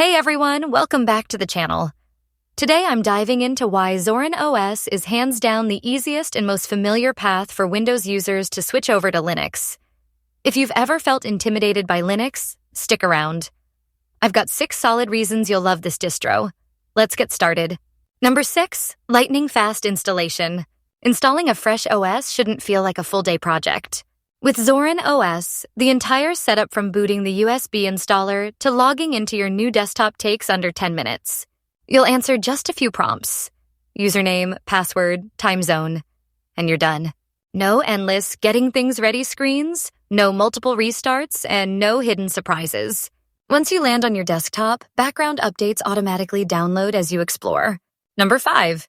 Hey everyone, welcome back to the channel. Today I'm diving into why Zorin OS is hands down the easiest and most familiar path for Windows users to switch over to Linux. If you've ever felt intimidated by Linux, stick around. I've got 6 solid reasons you'll love this distro. Let's get started. Number 6, lightning-fast installation. Installing a fresh OS shouldn't feel like a full-day project. With Zorin OS, the entire setup from booting the USB installer to logging into your new desktop takes under 10 minutes. You'll answer just a few prompts. Username, password, time zone, and you're done. No endless getting things ready screens, no multiple restarts, and no hidden surprises. Once you land on your desktop, background updates automatically download as you explore. Number 5,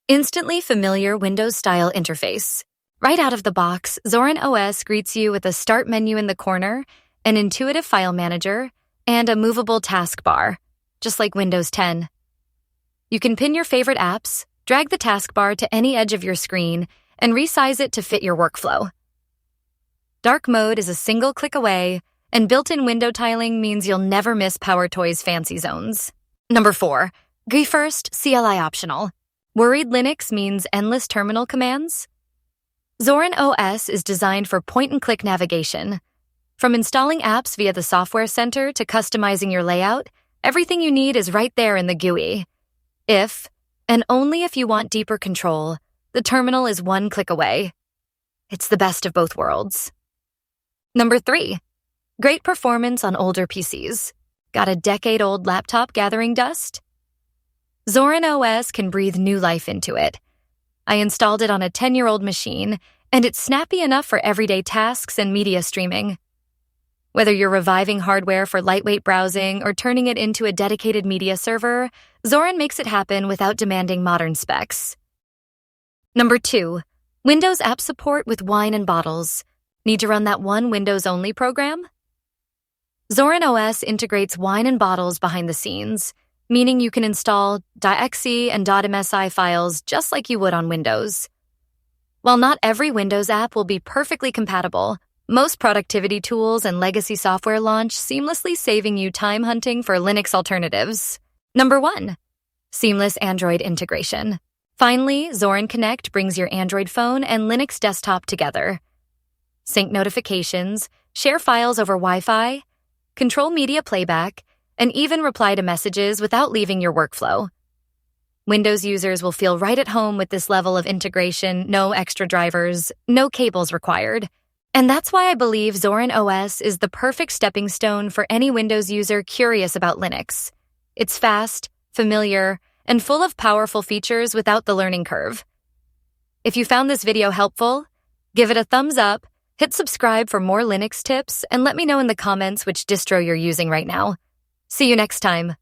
instantly familiar Windows-style interface. Right out of the box, Zorin OS greets you with a start menu in the corner, an intuitive file manager, and a movable taskbar, just like Windows 10. You can pin your favorite apps, drag the taskbar to any edge of your screen, and resize it to fit your workflow. Dark mode is a single click away, and built-in window tiling means you'll never miss PowerToy's fancy zones. Number 4, GUI-first, CLI optional. Worried Linux means endless terminal commands? Zorin OS is designed for point-and-click navigation. From installing apps via the Software Center to customizing your layout, everything you need is right there in the GUI. If, and only if you want deeper control, the terminal is one click away. It's the best of both worlds. Number 3, great performance on older PCs. Got a decade-old laptop gathering dust? Zorin OS can breathe new life into it. I installed it on a 10-year-old machine, and it's snappy enough for everyday tasks and media streaming. Whether you're reviving hardware for lightweight browsing or turning it into a dedicated media server, Zorin makes it happen without demanding modern specs. Number 2, Windows app support with wine and bottles. Need to run that one Windows-only program? Zorin OS integrates wine and bottles behind the scenes, meaning you can install .exe and .msi files just like you would on Windows. While not every Windows app will be perfectly compatible, most productivity tools and legacy software launch seamlessly, saving you time hunting for Linux alternatives. Number 1, seamless Android integration. Finally, Zorin Connect brings your Android phone and Linux desktop together. Sync notifications, share files over Wi-Fi, control media playback, and even reply to messages without leaving your workflow. Windows users will feel right at home with this level of integration, no extra drivers, no cables required. And that's why I believe Zorin OS is the perfect stepping stone for any Windows user curious about Linux. It's fast, familiar, and full of powerful features without the learning curve. If you found this video helpful, give it a thumbs up, hit subscribe for more Linux tips, and let me know in the comments which distro you're using right now. See you next time.